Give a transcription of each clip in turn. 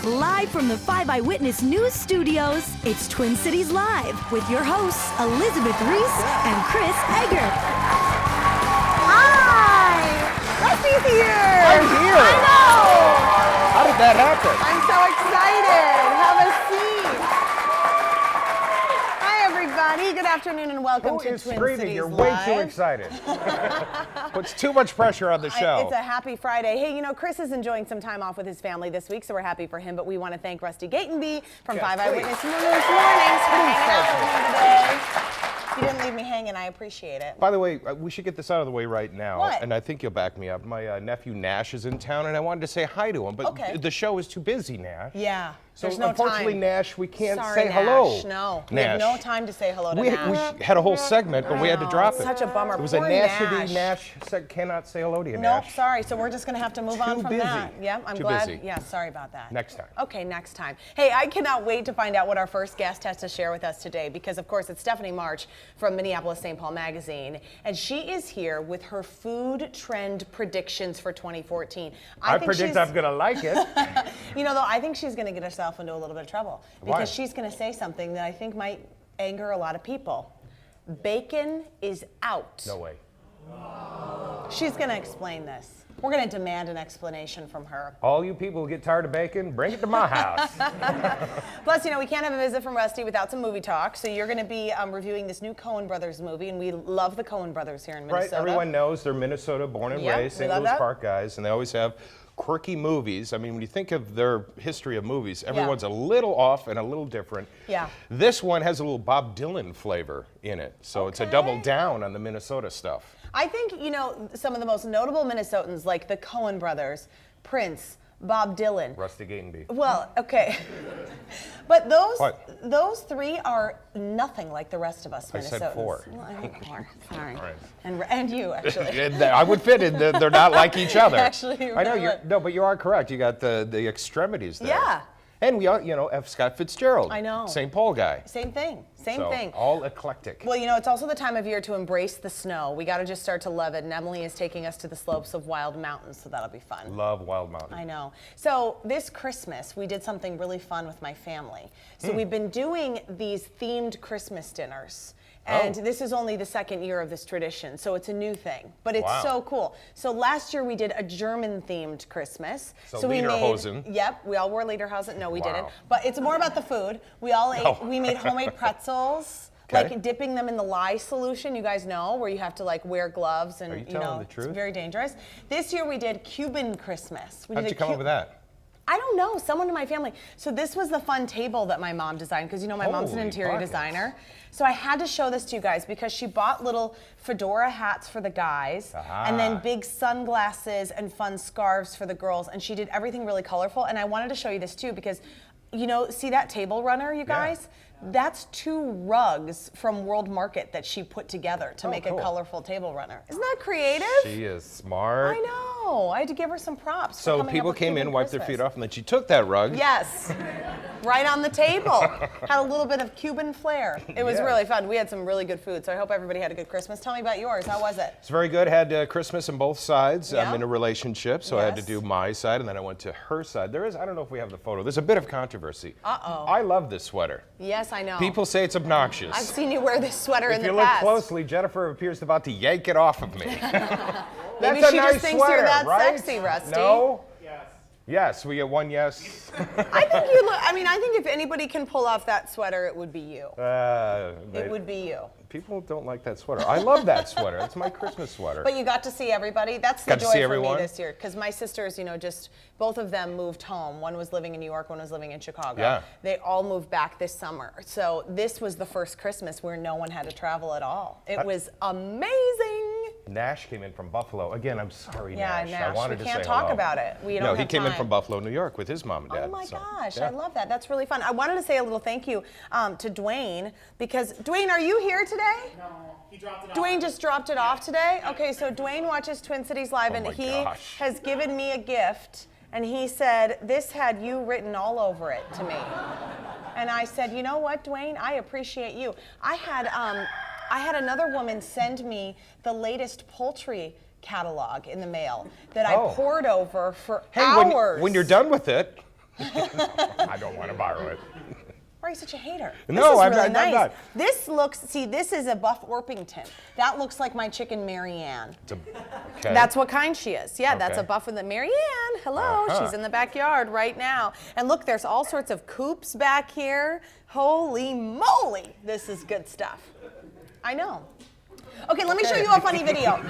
Live from the 5 Eyewitness News Studios, it's Twin Cities Live with your hosts, Elizabeth Reese and Chris Egger. Hi! Rusty's here! I'm here! I know! How did that happen? I'm so excited! Have a seat! Hi, everybody. Good afternoon and welcome Who to is Twin screaming? Cities You're Live. way too excited. Puts too much pressure on the show. It's a happy Friday. Hey, you know, Chris is enjoying some time off with his family this week, so we're happy for him. But we want to thank Rusty Gatenby from Yes, 5 please. Eyewitness News Mornings for hanging out with me today. You didn't leave me hanging. I appreciate it. By the way, we should get this out of the way right now. What? And I think you'll back me up. My nephew Nash is in town, and I wanted to say hi to him, but Okay. the show is too busy, Nash. Yeah. So There's no unfortunately, time. Nash, we can't Sorry, say hello. Nash. No. We have no time to say hello to We Nash. had a whole segment, but we had to drop it. Such a bummer. It was a Poor Nashity. Nash. Nash said cannot say hello to you, Nope, Nash. sorry. So we're just going to have to move on Too from busy. that. Yeah, I'm Too glad. busy. Yeah, sorry about that. Next time. Okay, next time. Hey, I cannot wait to find out what our first guest has to share with us today because, of course, it's Stephanie March from Minneapolis St. Paul Magazine, and she is here with her food trend predictions for 2014. I think predict she's- I'm going to like it. You know, though, I think she's going to get herself into a little bit of trouble Why? because she's going to say something that I think might anger a lot of people. Bacon is out. No way. She's going to explain this. We're going to demand an explanation from her. All you people who get tired of bacon, bring it to my house. Plus, you know, we can't have a visit from Rusty without some movie talk. So you're going to be reviewing this new Coen Brothers movie, and we love the Coen Brothers here in Minnesota. Right, everyone knows they're Minnesota born and Yep, raised, we St. love Louis that. Park guys, and they always have quirky movies. I mean, when you think of their history of movies, everyone's a little off and a little different. Yeah. This one has a little Bob Dylan flavor in it, so it's a Okay. double down on the Minnesota stuff. I think, you know, some of the most notable Minnesotans, like the Coen Brothers, Prince, Bob Dylan. Rusty Gatenby. Well, okay. But What? those three are nothing like the rest of us I Minnesotans. said four. Well, I think four. Sorry. All right. And you, actually. I would fit in. They're not like each other. Actually, you I know really you're would. no, but you are correct. You got the extremities there. Yeah. And we are, you know, F. Scott Fitzgerald. I know. St. Paul guy. Same thing. Same So, thing. all eclectic. Well, you know, it's also the time of year to embrace the snow. We got to just start to love it. And Emily is taking us to the slopes of Wild Mountains, so that'll be fun. Love Wild Mountain. I know. So this Christmas, we did something really fun with my family. So we've been doing these themed Christmas dinners. And Oh. this is only the second year of this tradition, so it's a new thing. But it's Wow. so cool. So last year we did a German-themed Christmas. So we made, Lederhosen. Yep, we all wore Lederhosen. No, we Wow. didn't. But it's more about the food. We all ate. Oh. We made homemade pretzels. Okay. Like dipping them in the lye solution, you guys know, where you have to like wear gloves and Are you telling know the truth? it's very dangerous. This year we did Cuban Christmas. We How'd did you come up with that? I don't know, someone in my family. So this was the fun table that my mom designed, because you know my mom's an Holy interior buckets. designer. So I had to show this to you guys because she bought little fedora hats for the guys, Aha. and then big sunglasses and fun scarves for the girls, and she did everything really colorful. And I wanted to show you this too because, you know, see that table runner, you guys? That's 2 rugs from World Market that she put together to make cool. a colorful table runner. Isn't that creative? She is smart. I know. I had to give her some props. for So coming up people with came Cuban in, wiped their Christmas. feet off, and then she took that rug. Yes, right on the table. Had a little bit of Cuban flair. It was Yeah. really fun. We had some really good food, so I hope everybody had a good Christmas. Tell me about yours. How was it? It's very good. Had Christmas on both sides. Yeah. I'm in a relationship, so I had to Yes. do my side, and then I went to her side. There is, I don't know if we have the photo. There's a bit of controversy. Uh-oh. I love this sweater. Yes, I know. People say it's obnoxious. I've seen you wear this sweater in If the you look past. closely, Jennifer appears about to yank it off of me. Maybe That's a she nice just thinks sweater, you're that right? sexy, Rusty. No? Yes, we get one yes. I think you look. I mean, I think if anybody can pull off that sweater, it would be you. It would be you. People don't like that sweater. I love that sweater. It's my Christmas sweater. But you got to see everybody. That's the Got to joy see for everyone? me this year, because my sisters, you know, just both of them moved home. One was living in New York, one was living in Chicago. Yeah. They all moved back this summer. So this was the first Christmas where no one had to travel at all. It was amazing. Nash came in from Buffalo. Again, I'm sorry, Yeah, Nash. Nash. I wanted We to can't say talk hello. about it. We don't No, he have came in time. from Buffalo, New York with his mom and dad. Oh my so, gosh, yeah. I love that. That's really fun. I wanted to say a little thank you to Dwayne, because Dwayne, are you here today? No, he dropped it off. Dwayne just dropped it off today? Okay, so Dwayne watches Twin Cities Live, Oh and my he gosh. has given me a gift, and he said, this had you written all over it to me. And I said, you know what, Dwayne, I appreciate you. I had another woman send me the latest poultry catalog in the mail that I Oh. poured over for Hey, hours. when you're done with it, I don't want to borrow it. Why are you such a hater? No, this I'm is really not. nice. This looks, see, this is a Buff Orpington. That looks like my chicken Marianne. Okay. That's what kind she is. Yeah, that's a Okay. Buff with the Marianne. Hello, she's in the backyard right now. And look, there's all sorts of coops back here. Holy moly, this is good stuff. I know. Okay, let me show you a funny video.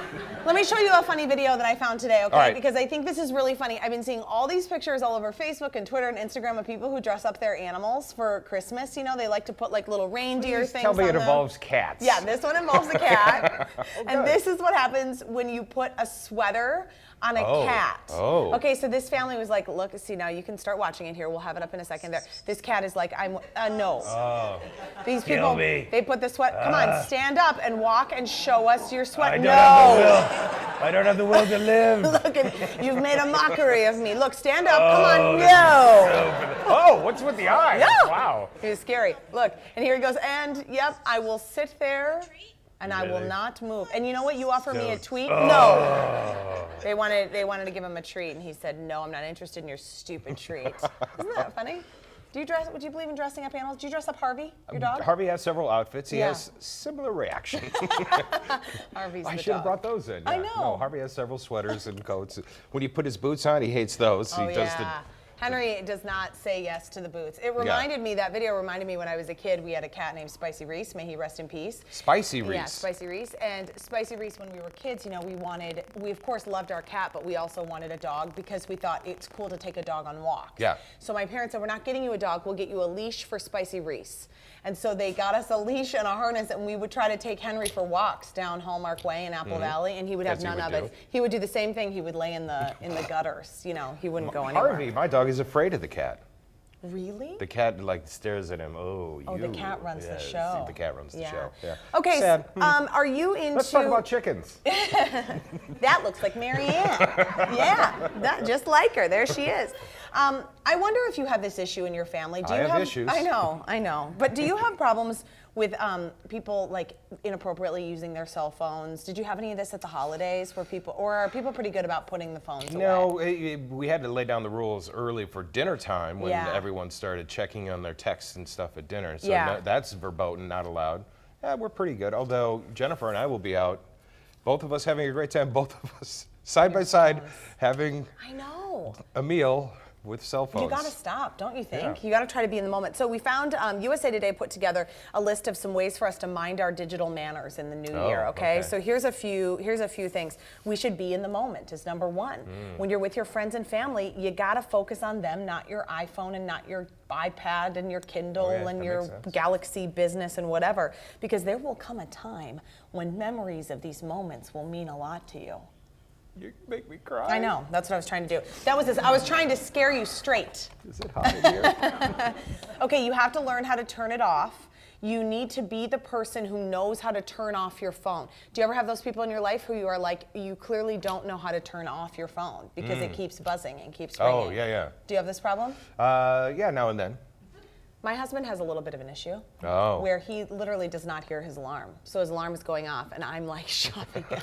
Let me show you a funny video that I found today, okay? All right. Because I think this is really funny. I've been seeing all these pictures all over Facebook and Twitter and Instagram of people who dress up their animals for Christmas. You know, they like to put like little reindeer things Tell me on it them. involves cats. Yeah, this one involves a cat. And good. this is what happens when you put a sweater on a cat. Oh. Okay, so this family was like, look, see, now you can start watching it here. We'll have it up in a second there. This cat is like, I'm, no. Oh. These Kill people, me. they put the sweat, come on, stand up and walk and show us your sweat. I don't No. have the will. I don't have the will to live. Look, at, you've made a mockery of me. Look, stand up, come on, no. Oh, what's with the eyes? No. Wow. He was scary. Look, and here he goes, and yep, I will sit there and I will Really? not move. And you know what? You offer me a Don't. tweet? No. They wanted to give him a treat, and he said, no, I'm not interested in your stupid treat. Isn't that funny? Would you believe in dressing up animals? Do you dress up Harvey, your dog? Harvey has several outfits. He Yeah. has similar reaction. Harvey's I the should have dog. brought those in. I yeah. know. No, Harvey has several sweaters and coats. When you put his boots on, he hates those. Oh, He does yeah. Henry does not say yes to the boots. It reminded me, that video reminded me when I was a kid, we had a cat named Spicy Reese. May he rest in peace. Spicy Reese. Yeah, Spicy Reese. And Spicy Reese, when we were kids, you know, we of course loved our cat, but we also wanted a dog because we thought it's cool to take a dog on walks. Yeah. So my parents said, we're not getting you a dog, we'll get you a leash for Spicy Reese. And so they got us a leash and a harness, and we would try to take Henry for walks down Hallmark Way in Apple Valley, and he would have As he none would of it. do. He would do the same thing. He would lay in the gutters. You know, he wouldn't go anywhere. Harvey, my dog, is afraid of the cat. Really? The cat like stares at him. Oh, Oh, you. the cat runs the Yeah, show. The cat runs the Yeah. show. Yeah. Okay, Sad. are you into... Let's talk about chickens. That looks like Marianne. Yeah, just like her. There she is. I wonder if you have this issue in your family. Do I you have issues. I know. But do you have problems with people like inappropriately using their cell phones? Did you have any of this at the holidays where people, or are people pretty good about putting the phones away? No, we had to lay down the rules early for dinner time when Yeah. everyone started checking on their texts and stuff at dinner. So Yeah. that's verboten, not allowed. Yeah, we're pretty good. Although Jennifer and I will be out, both of us having a great time, both of us side by side having I know. a meal with cell phones. You gotta stop, don't you think? Yeah. You gotta try to be in the moment. So we found USA Today put together a list of some ways for us to mind our digital manners in the new year. Okay, okay. so here's a few things. We should be in the moment is number one. When you're with your friends and family, you gotta focus on them, not your iPhone and not your iPad and your Kindle Oh, yeah, and that your makes sense. Galaxy business and whatever, because there will come a time when memories of these moments will mean a lot to you. You make me cry. I know, that's what I was trying to do. I was trying to scare you straight. Is it hot in here? Okay, you have to learn how to turn it off. You need to be the person who knows how to turn off your phone. Do you ever have those people in your life who you are like, you clearly don't know how to turn off your phone because it keeps buzzing and keeps ringing? Oh, yeah. Do you have this problem? Yeah, now and then. My husband has a little bit of an issue Oh. where he literally does not hear his alarm. So his alarm is going off and I'm like shoving it.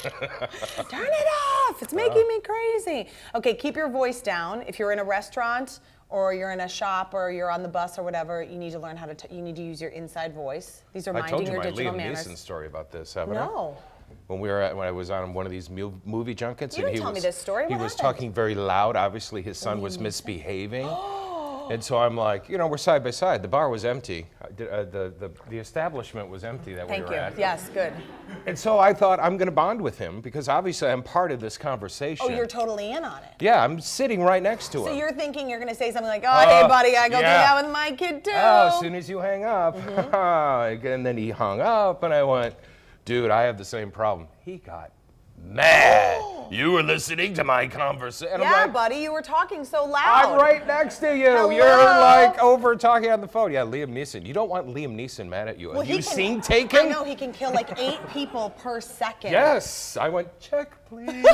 Turn it off, it's making me crazy. Okay, keep your voice down. If you're in a restaurant or you're in a shop or you're on the bus or whatever, you need to learn how to, you need to use your inside voice. These are I minding told you your my digital Liam manners. Neeson story about this, haven't I? No. When I was on one of these movie junkets, You and didn't he tell me was this story. he What was happened? talking very loud. Obviously, his son was misbehaving, and so I'm like, we're side by side. The bar was empty. The establishment was empty that we Thank were you. at. Yes, good. And so I thought I'm going to bond with him because obviously I'm part of this conversation. Oh, you're totally in on it. Yeah, I'm sitting right next to him. So you're thinking you're going to say something like, oh, hey, buddy, I go do yeah. that with my kid too. Oh, as soon as you hang up. Mm-hmm. And then he hung up, and I went, dude, I have the same problem. He got mad. You were listening to my conversation. Yeah, I'm like, buddy, you were talking so loud. I'm right next to you. Hello? You're like over talking on the phone. Yeah, Liam Neeson. You don't want Liam Neeson mad at you. Well, Have you he can- seen Taken? I know, he can kill like 8 people per second. Yes. I went, check, please.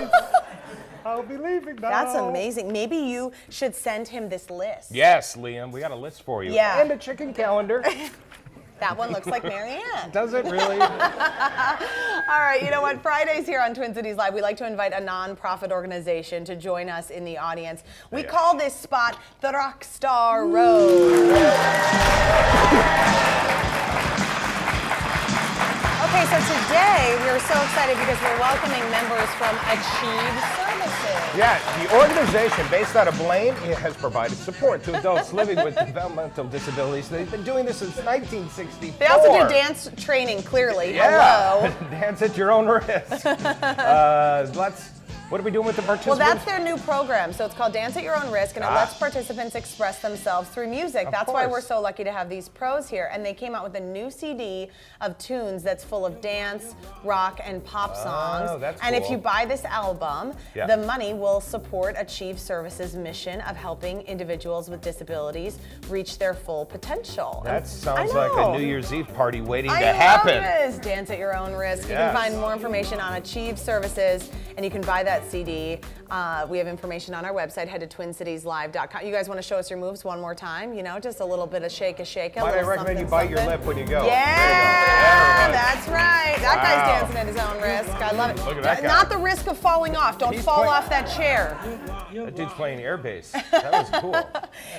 I'll be leaving now. That's amazing. Maybe you should send him this list. Yes, Liam, we got a list for you. Yeah. And a chicken calendar. That one looks like Marianne. Does it really? All right, you know what? Fridays here on Twin Cities Live, we like to invite a non-profit organization to join us in the audience. We call this spot the Rockstar Road. Okay, so today we're so excited because we're welcoming members from Achieve Services. Yeah, the organization based out of Blaine has provided support to adults living with developmental disabilities. They've been doing this since 1964. They also do dance training, clearly. Yeah. Hello. Dance at your own risk. What are we doing with the participants? Well, that's their new program. So it's called Dance at Your Own Risk, and it lets participants express themselves through music. That's why we're so lucky to have these pros here. And they came out with a new CD of tunes that's full of dance, rock, and pop songs. Oh, that's and cool. if you buy this album, the money will support Achieve Services' mission of helping individuals with disabilities reach their full potential. That sounds like a New Year's Eve party waiting to happen. I love this. Dance at Your Own Risk. You can find more information on Achieve Services, and you can buy that CD. We have information on our website. Head to twincitieslive.com. You guys want to show us your moves one more time? You know, just a little bit of shake a. Might I recommend you bite your lip when you go? Yeah, that's right. That guy's dancing at his own risk. I love it. Look at that guy. Not the risk of falling off. Don't fall off that chair. That dude's playing air bass. That was cool.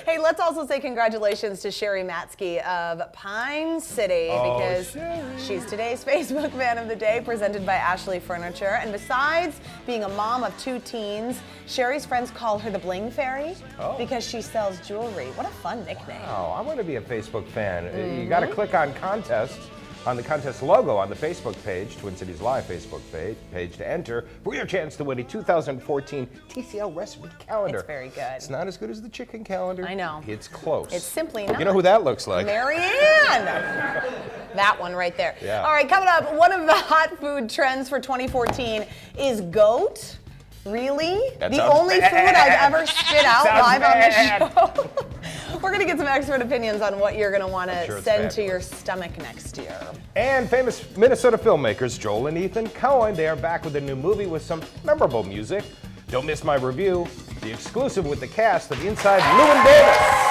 Hey, let's also say congratulations to Sherry Matsky of Pine City because she's today's Facebook Fan of the Day, presented by Ashley Furniture. And besides being a mom of 2 teens, Sherry's friends call her the Bling Fairy because she sells jewelry. What a fun nickname. Oh, I want to be a Facebook fan. You got to click on contest, on the contest logo on the Facebook page, Twin Cities Live Facebook page to enter for your chance to win a 2014 TCL recipe calendar. It's very good. It's not as good as the chicken calendar. I know. It's close. It's simply not. You know who that looks like? Marianne. That one right there. Yeah. All right, coming up, one of the hot food trends for 2014 is goat. Really? The only food I've ever spit out live on the show. We're going to get some expert opinions on what you're going to want to send to your stomach next year. And famous Minnesota filmmakers Joel and Ethan Coen, they are back with a new movie with some memorable music. Don't miss my review, the exclusive with the cast of Inside Llewyn Davis.